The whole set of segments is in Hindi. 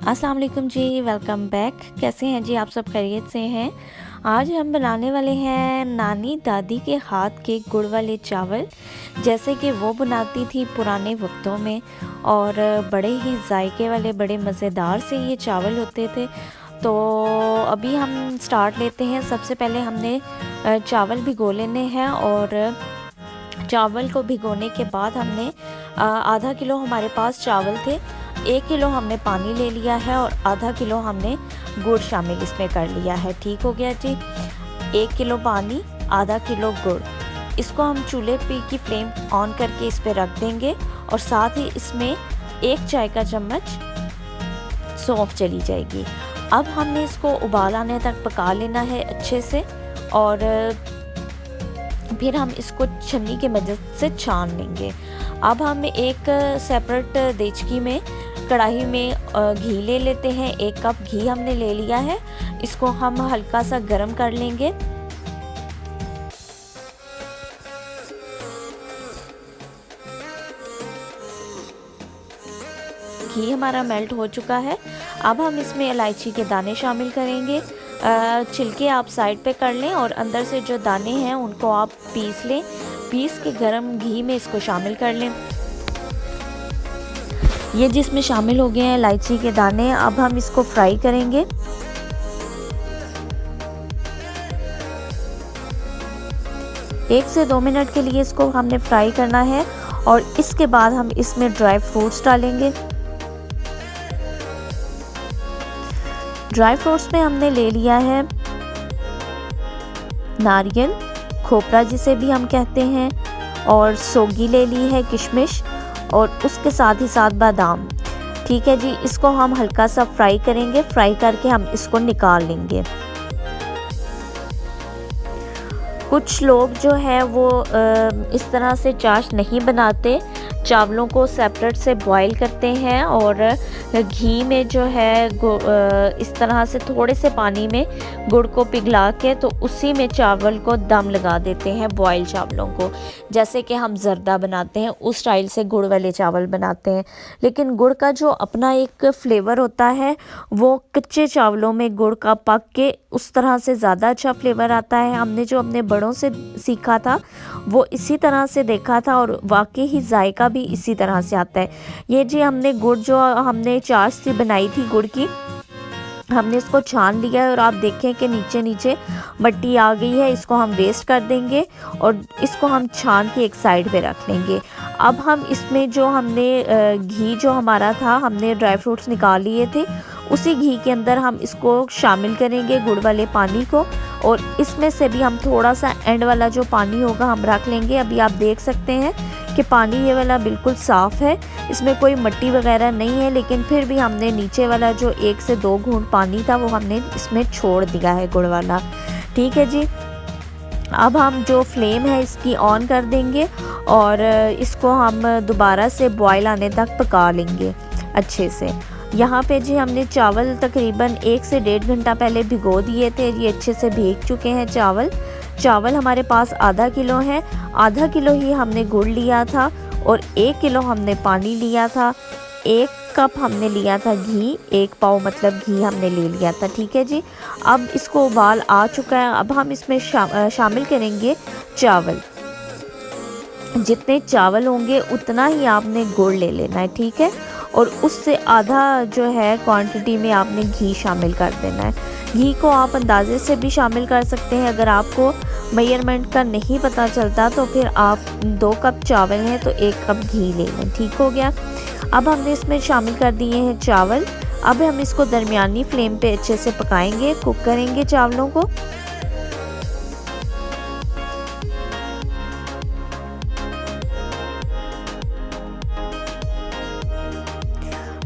अस्सलाम वालेकुम जी, वेलकम बैक। कैसे हैं जी आप सब? खैरियत से हैं? आज हम बनाने वाले हैं नानी दादी के हाथ के गुड़ वाले चावल, जैसे कि वो बनाती थी पुराने वक्तों में। और बड़े ही जायके वाले, बड़े मज़ेदार से ये चावल होते थे। तो अभी हम स्टार्ट लेते हैं। सबसे पहले हमने चावल भिगो लेने हैं, और चावल को भिगोने के बाद हमने आधा किलो हमारे पास चावल थे, 1 किलो हमने पानी ले लिया है, और आधा किलो हमने गुड़ शामिल इसमें कर लिया है। ठीक हो गया जी। 1 किलो पानी, आधा किलो गुड़। इसको हम चूल्हे पे की फ्लेम ऑन करके इस पे रख देंगे, और साथ ही इसमें 1 चाय का चम्मच सौंफ चली जाएगी। अब हमने इसको उबाल आने तक पका लेना है अच्छे से, और फिर हम इसको छन्नी की मदद से छान लेंगे। अब हम एक सेपरेट देचकी में, कढ़ाई में घी ले लेते हैं। 1 कप घी हमने ले लिया है। इसको हम हल्का सा गर्म कर लेंगे। घी हमारा मेल्ट हो चुका है। अब हम इसमें इलायची के दाने शामिल करेंगे। छिलके आप साइड पे कर लें, और अंदर से जो दाने हैं उनको आप पीस लें। पीस के गरम घी में इसको शामिल कर लें। ये जिसमें शामिल हो गए हैं इलायची के दाने। अब हम इसको फ्राई करेंगे। एक से 2 मिनट के लिए इसको हमने फ्राई करना है, और इसके बाद हम इसमें ड्राई फ्रूट्स डालेंगे। ड्राई फ्रूट्स में हमने ले लिया है नारियल, खोपरा जिसे भी हम कहते हैं, और सोगी ले ली है, किशमिश, और उसके साथ ही साथ बादाम। ठीक है जी। इसको हम हल्का सा फ्राई करेंगे। फ्राई करके हम इसको निकाल लेंगे। कुछ लोग जो है वो इस तरह से चाश नहीं बनाते, चावलों को सेपरेट से बॉईल करते हैं, और घी में जो है इस तरह से थोड़े से पानी में गुड़ को पिघला के, तो उसी में चावल को दम लगा देते हैं, बॉईल चावलों को। जैसे कि हम जर्दा बनाते हैं उस स्टाइल से गुड़ वाले चावल बनाते हैं। लेकिन गुड़ का जो अपना एक फ्लेवर होता है, वो कच्चे चावलों में गुड़ का पक के उस तरह से ज़्यादा अच्छा फ्लेवर आता है। हमने जो अपने बड़ों से सीखा था वो इसी तरह से देखा था, और वाकई ही जायका भी इसी तरह से आता है। ये जी हमने गुड़, जो हमने चाश सी बनाई थी गुड़ की, हमने इसको छान लिया है, और आप देखें कि नीचे नीचे मट्टी आ गई है। इसको हम वेस्ट कर देंगे, और इसको हम छान के एक साइड पे रख लेंगे। अब हम इसमें जो हमने घी जो हमारा था, हमने ड्राई फ्रूट्स निकाल लिए थे, उसी घी के अंदर हम इसको शामिल करेंगे, गुड़ वाले पानी को। और इसमें से भी हम थोड़ा सा एंड वाला जो पानी होगा हम रख लेंगे। अभी आप देख सकते हैं कि पानी ये वाला बिल्कुल साफ़ है, इसमें कोई मिट्टी वगैरह नहीं है, लेकिन फिर भी हमने नीचे वाला जो 1 से 2 घूंट पानी था वो हमने इसमें छोड़ दिया है, गुड़ वाला। ठीक है जी। अब हम जो फ्लेम है इसकी ऑन कर देंगे, और इसको हम दोबारा से बॉयल आने तक पका लेंगे अच्छे से। यहाँ पे जी हमने चावल तकरीबन 1 से 1.5 घंटा पहले भिगो दिए थे। ये अच्छे से भीग चुके हैं चावल हमारे पास आधा किलो है। आधा किलो ही हमने गुड़ लिया था, और 1 किलो हमने पानी लिया था। 1 कप हमने लिया था घी, 1 पाव मतलब घी हमने ले लिया था। ठीक है जी। अब इसको उबाल आ चुका है। अब हम इसमें शामिल करेंगे चावल। जितने चावल होंगे उतना ही आपने गुड़ ले लेना है। ठीक है। और उससे आधा जो है क्वांटिटी में आपने घी शामिल कर देना है। घी को आप अंदाजे से भी शामिल कर सकते हैं। अगर आपको मेजरमेंट का नहीं पता चलता तो फिर आप 2 कप चावल हैं तो 1 कप घी ले लें। ठीक हो गया। अब हमने इसमें शामिल कर दिए हैं चावल। अब हम इसको दरमियानी फ्लेम पे अच्छे से पकाएंगे, कुक करेंगे चावलों को।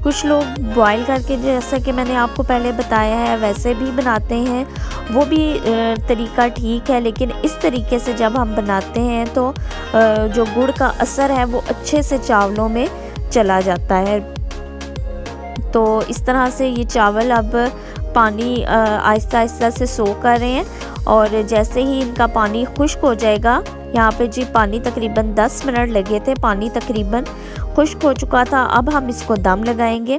कुछ लोग बॉईल करके, जैसा कि मैंने आपको पहले बताया है, वैसे भी बनाते हैं। वो भी तरीका ठीक है, लेकिन इस तरीके से जब हम बनाते हैं तो जो गुड़ का असर है वो अच्छे से चावलों में चला जाता है। तो इस तरह से ये चावल अब पानी आहिस्ता आहिस्ता से सोख कर रहे हैं, और जैसे ही इनका पानी खुश्क हो जाएगा, यहाँ पे जी पानी तकरीबन 10 मिनट लगे थे, पानी तकरीबन खुश्क हो चुका था। अब हम इसको दम लगाएंगे।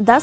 10